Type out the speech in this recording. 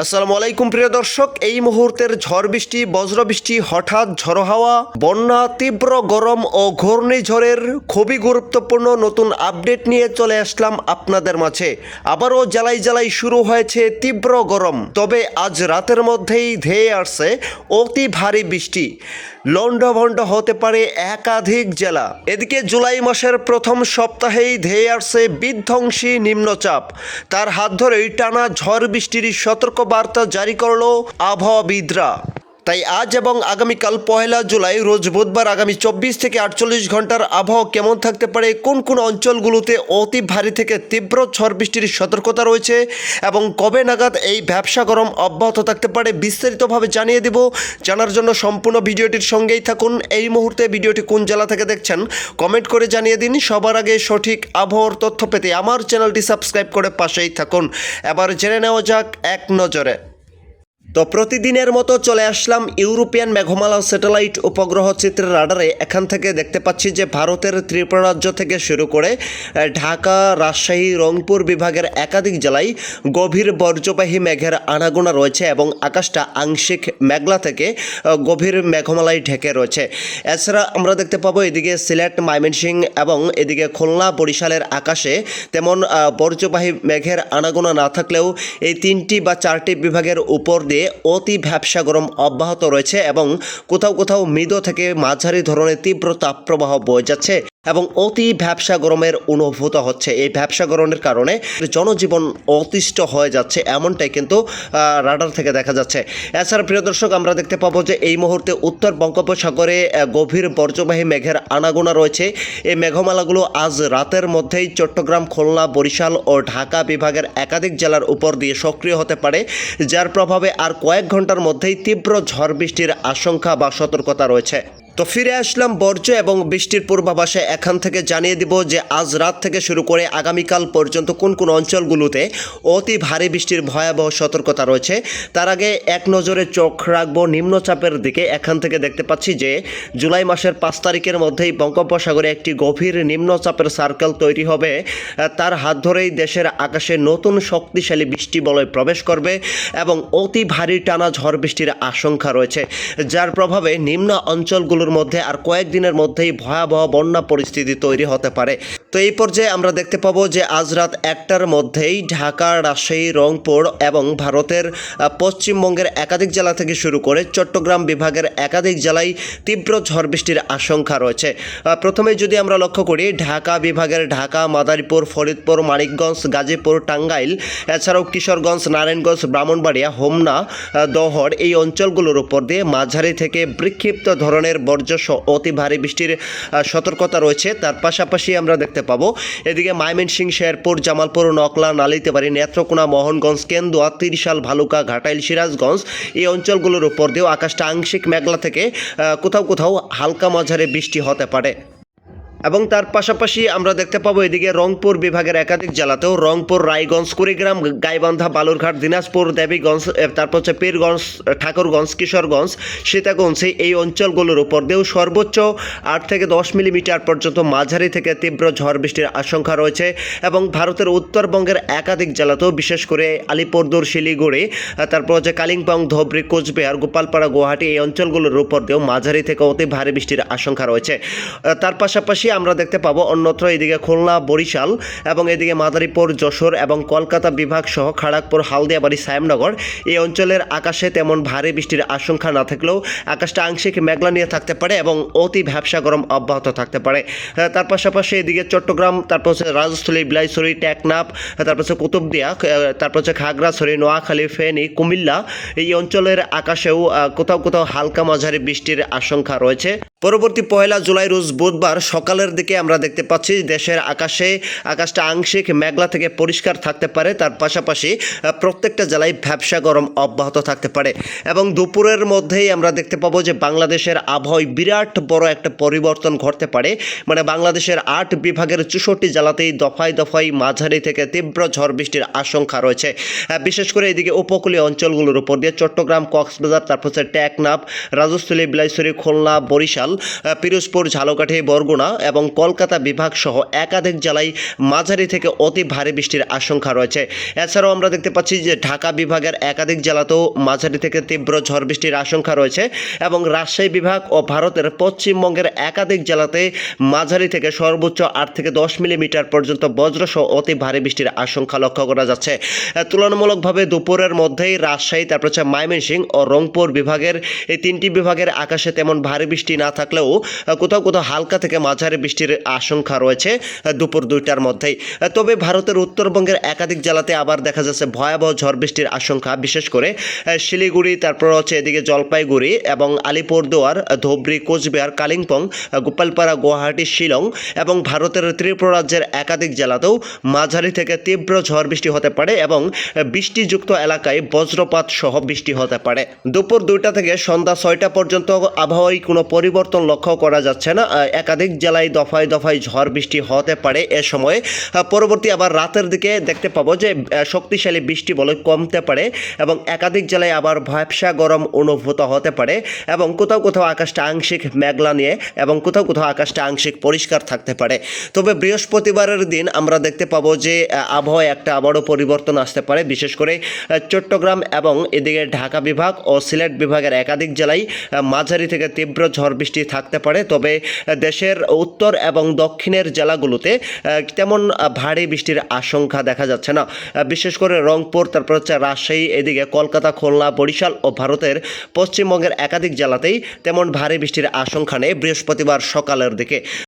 আসসালামু আলাইকুম প্রিয় দর্শক, এই মুহূর্তের ঝড় বৃষ্টি, বজ্রবৃষ্টি, হঠাৎ ঝড়ো হাওয়া, বন্যা, তীব্র গরম ও ঘূর্ণিঝড়ের খুবই গুরুত্বপূর্ণ নতুন আপডেট নিয়ে চলে আসলাম আপনাদের মাঝে। আবারও জেলায় জেলায় শুরু হয়েছে তীব্র গরম, তবে আজ রাতের মধ্যেই ধেয়ে আসছে অতি ভারী বৃষ্টি। লন্ডভন্ড হতে পারে একাধিক জেলা। এদিকে জুলাই মাসের প্রথম সপ্তাহেই ধেয়ে আসছে বিধ্বংসী নিম্নচাপ। তার হাত ধরেই টানা ঝড় বৃষ্টির সতর্কবার্তা জারি করলো আবহাওয়াবিদরা। তাই আজ এবং আগামীকাল 1 জুলাই রোজ বুধবার আগামী 24 থেকে 48 ঘন্টার আবহাওয়া কেমন থাকতে পারে, কোন কোন অঞ্চলগুলোতে অতি ভারী থেকে তীব্র ঝড় বৃষ্টির সতর্কতা রয়েছে এবং কবে নাগাদ এই ভ্যাপসা গরম অব্যাহত থাকতে পারে বিস্তারিতভাবে জানিয়ে দেব। জানার জন্য সম্পূর্ণ ভিডিওটির সঙ্গেই থাকুন। এই মুহূর্তে ভিডিওটি কোন জেলা থেকে দেখছেন কমেন্ট করে জানিয়ে দিন। সবার আগে সঠিক আবহাওয়ার তথ্য পেতে আমার চ্যানেলটি সাবস্ক্রাইব করে পাশেই থাকুন। এবার জেনে নেওয়া যাক এক নজরে। তো প্রতিদিনের মতো চলে আসলাম ইউরোপিয়ান মেঘমালা স্যাটেলাইট উপগ্রহ চিত্রের রাডারে। এখান থেকে দেখতে পাচ্ছি যে ভারতের ত্রিপুরা রাজ্য থেকে শুরু করে ঢাকা, রাজশাহী, রংপুর বিভাগের একাধিক জেলায় গভীর বর্জ্যবাহী মেঘের আনাগোনা রয়েছে এবং আকাশটা আংশিক মেঘলা থেকে গভীর মেঘমালায় ঢেকে রয়েছে। এছাড়া আমরা দেখতে পাবো এদিকে সিলেট, ময়মনসিংহ এবং এদিকে খুলনা, বরিশালের আকাশে তেমন বর্জ্যবাহী মেঘের আনাগোনা না থাকলেও এই 3টি বা 4টি বিভাগের উপর দিয়ে অতি ভ্যাপসা গরম অব্যাহত রয়েছে এবং কোথাও কোথাও মৃদু থেকে মাঝারি ধরনের তীব্র তাপপ্রবাহ বয়ে যাচ্ছে এবং অতি ভ্যাপসা গরমের অনুভূত হচ্ছে। এই ভ্যাপসা গরমের কারণে জনজীবন অতিষ্ঠ হয়ে যাচ্ছে, এমনটাই কিন্তু রাডার থেকে দেখা যাচ্ছে। এছাড়া প্রিয় দর্শক, আমরা দেখতে পাবো যে এই মুহূর্তে উত্তর বঙ্গোপসাগরে গভীর বর্জ্যবাহী মেঘের আনাগোনা রয়েছে। এই মেঘমালাগুলো আজ রাতের মধ্যেই চট্টগ্রাম, খুলনা, বরিশাল ও ঢাকা বিভাগের একাধিক জেলার উপর দিয়ে সক্রিয় হতে পারে, যার প্রভাবে আর কয়েক ঘন্টার মধ্যেই তীব্র ঝড় বৃষ্টির আশঙ্কা বা সতর্কতা রয়েছে। তো ফিরে আসলাম বর্জ্য এবং বৃষ্টির পূর্বাভাসে। এখান থেকে জানিয়ে দিব যে আজ রাত থেকে শুরু করে আগামীকাল পর্যন্ত কোন কোন অঞ্চলগুলোতে অতি ভারী বৃষ্টির ভয়াবহ সতর্কতা রয়েছে। তার আগে এক নজরে চোখ রাখবো নিম্নচাপের দিকে। এখান থেকে দেখতে পাচ্ছি যে জুলাই মাসের 5 তারিখের মধ্যেই বঙ্গোপসাগরে একটি গভীর নিম্নচাপের সার্কেল তৈরি হবে। তার হাত ধরেই দেশের আকাশে নতুন শক্তিশালী বৃষ্টি বলয় প্রবেশ করবে এবং অতি ভারী টানা ঝড় বৃষ্টির আশঙ্কা রয়েছে, যার প্রভাবে নিম্ন অঞ্চলগুলো মধ্যে আর কয়েকদিনের মধ্যেই ভয়াবহ বন্যা পরিস্থিতি তৈরি হতে পারে। তো এই পর্যায়ে আমরা দেখতে পাবো যে আজ রাত 1টার মধ্যেই ঢাকা, রাজশাহী, রংপুর এবং ভারতের পশ্চিমবঙ্গের একাধিক জেলা থেকে শুরু করে চট্টগ্রাম বিভাগের একাধিক জেলায় তীব্র ঝড় বৃষ্টির আশঙ্কা রয়েছে। প্রথমে যদি আমরা লক্ষ্য করি, ঢাকা বিভাগের ঢাকা, মাদারীপুর, ফরিদপুর, মানিকগঞ্জ, গাজীপুর, টাঙ্গাইল, এছাড়াও কিশোরগঞ্জ, নারায়ণগঞ্জ, ব্রাহ্মণবাড়িয়া, হোমনা, দহর এই অঞ্চলগুলোর উপর দিয়ে মাঝারি থেকে বিক্ষিপ্ত ধরনের বর্জ্যসহ অতি ভারী বৃষ্টির সতর্কতা রয়েছে। তার পাশাপাশি আমরা দেখতে পাবো এদিকে ময়মনসিংহ, শেরপুর, জামালপুর, নকলা, নালিতাবাড়ি, নেত্রকোনা, মোহনগঞ্জ, কেন্দুয়া, তিরিশাল, ভালুকা, ঘাটাইল, সিরাজগঞ্জ এই অঞ্চলগুলোর উপর দিয়েও আকাশটা আংশিক মেঘলা থেকে কোথাও কোথাও হালকা মাঝারি বৃষ্টি হতে পারে। এবং তার পাশাপাশি আমরা দেখতে পাবো এদিকে রংপুর বিভাগের একাধিক জেলাতেও রংপুর, রায়গঞ্জ, কুড়িগ্রাম, গাইবান্ধা, বালুরঘাট, দিনাজপুর, দেবীগঞ্জ, তারপর হচ্ছে পীরগঞ্জ, ঠাকুরগঞ্জ, কিশোরগঞ্জ, সীতাগঞ্জ এই অঞ্চলগুলোর উপর দিয়েও সর্বোচ্চ 8 থেকে 10 মিলিমিটার পর্যন্ত মাঝারি থেকে তীব্র ঝড় বৃষ্টির আশঙ্কা রয়েছে। এবং ভারতের উত্তরবঙ্গের একাধিক জেলাতেও বিশেষ করে আলিপুরদুয়ার, শিলিগুড়ি, তারপর হচ্ছে কালিম্পং, ধুবড়ী, কোচবিহার, গোপালপাড়া, গুয়াহাটি এই অঞ্চলগুলোর উপর দিয়েও মাঝারি থেকে অতি ভারী বৃষ্টির আশঙ্কা রয়েছে। তার পাশাপাশি আমরা দেখতে পাবো অন্যত্র এদিকে খুলনা, বরিশাল এবং এদিকে মাদারীপুর, যশোর এবং কলকাতা বিভাগ সহ খড়গপুর, হালদিয়াবাড়ি, সায়েমনগর এই অঞ্চলের আকাশে তেমন ভারী বৃষ্টির আশঙ্কা না থাকলেও আকাশটা আংশিক মেঘলা নিয়ে থাকতে পারে এবং অতি ভ্যাপসা গরম অব্যাহত থাকতে পারে। তার পাশাপাশি এদিকে চট্টগ্রাম, তারপর হচ্ছে রাজস্থলী, বিলাইছড়ি, টেকনাফ, তারপর হচ্ছে কুতুবদিয়া, তারপর হচ্ছে খাগড়াছড়ি, নোয়াখালী, ফেনী, কুমিল্লা এই অঞ্চলের আকাশেও কোথাও কোথাও হালকা মাঝারি বৃষ্টির আশঙ্কা রয়েছে। পরবর্তী 1 জুলাই রোজ বুধবার সকালের দিকে আমরা দেখতে পাচ্ছি দেশের আকাশটা আংশিক মেঘলা থেকে পরিষ্কার থাকতে পারে। তার পাশাপাশি প্রত্যেকটা জেলায় ভ্যাপসা গরম অব্যাহত থাকতে পারে এবং দুপুরের মধ্যেই আমরা দেখতে পাবো যে বাংলাদেশের আবহাওয়ায় বিরাট বড় একটা পরিবর্তন ঘটতে পারে। মানে বাংলাদেশের 8 বিভাগের 64 জেলাতেই দফায় দফায় মাঝারি থেকে তীব্র ঝড় বৃষ্টির আশঙ্কা রয়েছে। বিশেষ করে এদিকে উপকূলীয় অঞ্চলগুলোর উপর দিয়ে চট্টগ্রাম, কক্সবাজার, তারপর হচ্ছে টেকনাফ, রাজস্থলী, বিলাইছড়ি, খুলনা, বরিশাল, পিরোজপুর, ঝালকাঠি, বরগুনা এবং কলকাতা বিভাগ সহ একাধিক জেলায় মাঝারি থেকে অতি ভারী বৃষ্টির আশঙ্কা রয়েছে। এছাড়াও আমরা দেখতে পাচ্ছি যে ঢাকা বিভাগের একাধিক জেলাতেও মাঝারি থেকে তীব্র ঝড় বৃষ্টির আশঙ্কা রয়েছে এবং রাজশাহী বিভাগ ও ভারতের পশ্চিমবঙ্গের একাধিক জেলাতে মাঝারি থেকে সর্বোচ্চ 8 থেকে 10 মিলিমিটার পর্যন্ত বজ্রসহ অতি ভারী বৃষ্টির আশঙ্কা লক্ষ্য করা যাচ্ছে। তুলনামূলকভাবে দুপুরের মধ্যেই রাজশাহী, তারপর হচ্ছে ময়মনসিংহ ও রংপুর বিভাগের এই তিনটি বিভাগের আকাশে তেমন ভারী বৃষ্টি না থাকলেও কোথাও কোথাও হালকা থেকে মাঝারি বৃষ্টির আশঙ্কা রয়েছে দুপুর 2টার মধ্যেই। তবে ভারতের উত্তরবঙ্গের একাধিক জেলাতে আবার দেখা যাচ্ছে ভয়াবহ ঝড় বৃষ্টির আশঙ্কা, বিশেষ করে শিলিগুড়ি, তারপর হচ্ছে এদিকে জলপাইগুড়ি এবং আলিপুরদুয়ার, ধুবড়ী, কোচবিহার, কালিম্পং, গোপালপাড়া, গুয়াহাটি, শিলং এবং ভারতের ত্রিপুরা রাজ্যের একাধিক জেলাতেও মাঝারি থেকে তীব্র ঝড় বৃষ্টি হতে পারে এবং বৃষ্টিযুক্ত এলাকায় বজ্রপাত সহ বৃষ্টি হতে পারে। দুপুর 2টা থেকে সন্ধ্যা 6টা পর্যন্ত আবহাওয়ায় কোনো পরিবর্তন লক্ষ্য করা যাচ্ছে না। একাধিক জেলায় দফায় দফায় ঝড় বৃষ্টি হতে পারে এ সময়। পরবর্তী আবার রাতের দিকে দেখতে পাবো যে শক্তিশালী বৃষ্টি বলে কমতে পারে এবং একাধিক জেলায় আবার ভ্যাপসা গরম অনুভূত হতে পারে এবং কোথাও কোথাও আকাশটা আংশিক মেঘলা নিয়ে এবং কোথাও কোথাও আকাশটা আংশিক পরিষ্কার থাকতে পারে। তবে বৃহস্পতিবারের দিন আমরা দেখতে পাবো যে আবহাওয়ায় একটা আবারও পরিবর্তন আসতে পারে, বিশেষ করে চট্টগ্রাম এবং এদিকে ঢাকা বিভাগ ও সিলেট বিভাগের একাধিক জেলায় মাঝারি থেকে তীব্র ঝড় বৃষ্টি থাকতে পারে। তবে দেশের উত্তর এবং দক্ষিণের জেলাগুলোতে তেমন ভারী বৃষ্টির আশঙ্কা দেখা যাচ্ছে না। বিশেষ করে রংপুর, তারপর হচ্ছে রাজশাহী, এদিকে কলকাতা, খুলনা, বরিশাল ও ভারতের পশ্চিমবঙ্গের একাধিক জেলাতেই তেমন ভারী বৃষ্টির আশঙ্কা নেই বৃহস্পতিবার সকালের দিকে।